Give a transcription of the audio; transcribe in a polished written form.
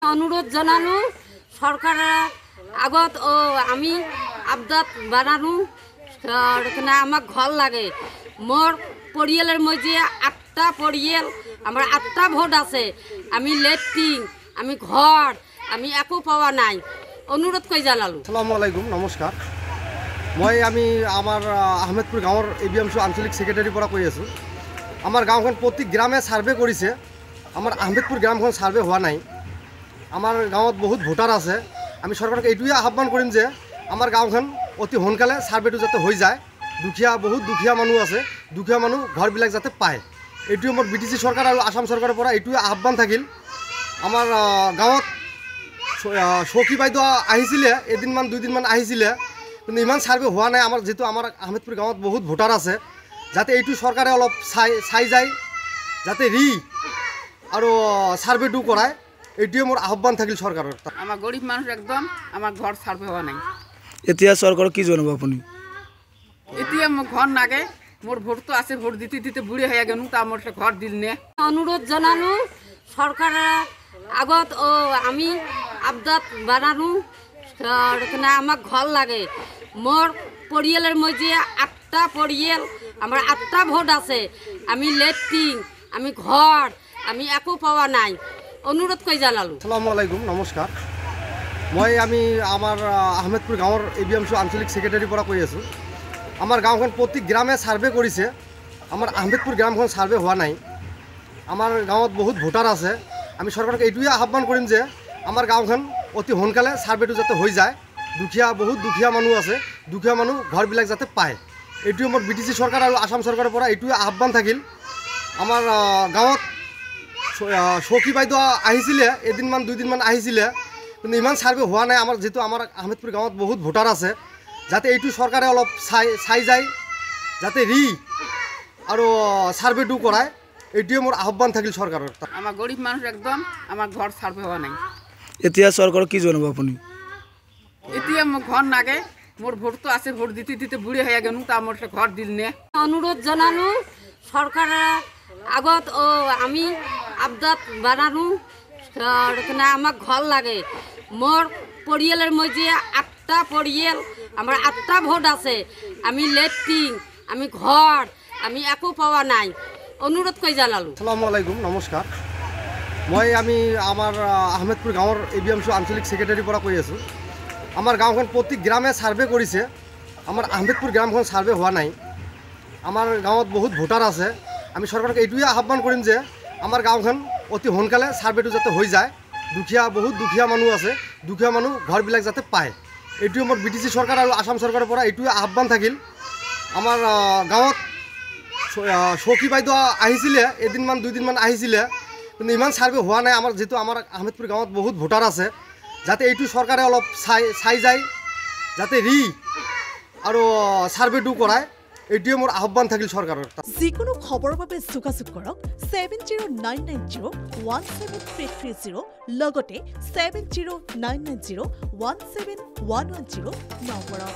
অনুরোধ জানানো সরকারের আগত ও আমি আবদাত বানানো আমার ঘর লাগে মোর পরিয়ালের মধ্যে 8টা পরিয়াল আমার 8টা ভোট আছে আমি লেট্রিন আমি ঘর আমি একো পাওয়া নাই অনুরোধ কই জানালো। আসসালামু আলাইকুম নমস্কার মই আমি আমার আহমেদপুর গাঁৱৰ এবিএমসি আঞ্চলিক সেক্ৰেটাৰিৰ পৰা কৈ আছোঁ। আমাৰ গাঁওখন প্ৰতি গ্ৰামে সাৰ্ভে কৰেছে, আমাৰ আহমেদপুৰ গ্ৰামখন সাৰ্ভে হওয়া নাই। আমাৰ গাঁৱত বহুত ভোটাৰ আছে, আমি সৰকাৰকে এইটোৱে আহ্বান কৰিম যে আমাৰ গাঁওখন অতি সোনকালে সাৰ্ভেটো যাতে হৈ যায়। বহুত দুখীয়া মানুহ আছে, দুখীয়া মানুহ ঘৰবিলাক যাতে পায়, এইটোৱে মোৰ BTC চৰকাৰ আৰু আসাম চৰকাৰৰ পৰা এইটোৱে আহ্বান থাকিল। আমাৰ গাঁৱত চকী বাইদেউ আহিছিলে, এদিনমান দুদিনমান আহিছিলে, কিন্তু ইমান সাৰ্ভে হওয়া নাই। আমাৰ যেহেতু আমাৰ আহমেদপুৰ গাঁৱত বহুত ভোটাৰ আছে, যাতে এইটো সৰকাৰে অলপ চাই যায়, যাতে আৰ সাৰ্ভেটো কৰায়, এইটোৱে মোৰ আহ্বান থাকিল সৰকাৰেৰ। আমাৰ গৰিব মানুষ একদম আমাৰ ঘৰ সাৰ্ভে হওয়া নাই। এতিয়া সৰকাৰ কি জানাব আপনি? এতিয়া মোৰ ঘর নাগে, মোর ভোট তো আছে, ভোট দিতে দিতে বুড়ে হয়ে গেল, তা মোর ঘর দিল নে। অনুরোধ জানানো সরকারের আগত ও আমি আবদাত বানানো আমার ঘর লাগে মোর পরিয়ালের মধ্যে 8টা পরিয়াল আমার 8টা ভোট আছে আমি লেট্রিন আমি ঘর আমি একো পাওয়া নাই অনুরোধ কই জানালো। আসসালামু আলাইকুম নমস্কার আমি আমার আহমেদপুর গাঁৱৰ এবিএমসি আঞ্চলিক সেক্ৰেটাৰিৰ পৰা কৈ আছোঁ। আমাৰ গাঁওখন প্ৰতি গ্ৰামে সাৰ্ভে কৰেছে, আমাৰ আহমেদপুৰ গ্ৰামখন সাৰ্ভে হওয়া নাই। আমাৰ গাঁৱত বহুত ভোটাৰ আছে, আমি সৰকাৰকে এইটোৱে আহ্বান কৰিম যে আমাৰ গাঁওখন অতি সোনকালে সাৰ্ভেটো যাতে হৈ যায়। বহুত দুখীয়া মানুহ আছে, দুখীয়া মানুহ ঘৰবিলাক যাতে পায়, এইটোৱে মোৰ BTC চৰকাৰ আৰু আসাম চৰকাৰৰ পৰা এইটোৱে আহ্বান থাকিল। আমাৰ গাঁৱত চকী বাইদেউ আহিছিলে, এদিনমান দুদিনমান আহিছিলে, কিন্তু ইমান সাৰ্ভে হওয়া নাই। আমাৰ যেহেতু আমাৰ আহমেদপুৰ গাঁৱত বহুত ভোটাৰ আছে, যাতে এইটো সৰকাৰে অলপ চাই যায়, যাতে আৰ সাৰ্ভেটো কৰায়, এইটোৱে মোৰ আহ্বান থাকিল সৰকাৰেৰ। আমাৰ গৰিব মানুষ একদম আমাৰ ঘৰ সাৰ্ভে হওয়া নাই। এতিয়া সৰকাৰ কি জানাব আপনি? এতিয়া মোৰ ঘর নাগে, মোর ভোট তো আছে, ভোট দিতে দিতে বুড়ে হয়ে গেল, তা মোর ঘর দিল নে। অনুরোধ জানানো সরকারের আগত ও আমি আবদাত বানানো আমার ঘর লাগে মোর পরিয়ালের মধ্যে 8টা পরিয়াল আমার 8টা ভোট আছে আমি লেট্রিন আমি ঘর আমি একো পাওয়া নাই অনুরোধ কই জানালো। আসসালামু আলাইকুম নমস্কার আমি আমার আহমেদপুর গাঁৱৰ এবিএমসি আঞ্চলিক সেক্ৰেটাৰিৰ পৰা কৈ আছোঁ। আমাৰ গাঁওখন প্ৰতি গ্ৰামে সাৰ্ভে কৰেছে, আমাৰ আহমেদপুৰ গ্ৰামখন সাৰ্ভে হওয়া নাই। আমাৰ গাঁৱত বহুত ভোটাৰ আছে, আমি সৰকাৰকে এইটোৱে আহ্বান কৰিম যে আমাৰ গাঁওখন অতি সোনকালে সাৰ্ভেটো যাতে হৈ যায়। বহুত দুখীয়া মানুহ আছে, দুখীয়া মানুহ ঘৰবিলাক যাতে পায়, এইটোৱে মোৰ BTC চৰকাৰ আৰু আসাম চৰকাৰৰ পৰা এইটোৱে আহ্বান থাকিল। আমাৰ গাঁৱত চকী বাইদেউ আহিছিলে, এদিনমান দুদিনমান আহিছিলে, কিন্তু ইমান সাৰ্ভে হওয়া নাই। আমাৰ যেহেতু আমাৰ আহমেদপুৰ গাঁৱত বহুত ভোটাৰ আছে, যাতে এইটো সৰকাৰে অলপ চাই যায়, যাতে আৰ সাৰ্ভেটো কৰায়, এইটোৱে মোৰ আহ্বান থাকিল সৰকাৰেৰ। যিকোনো খবৰৰ বাবে যোগাযোগ কৰক 7099017330 লগতে 7099017110 নম্বৰত।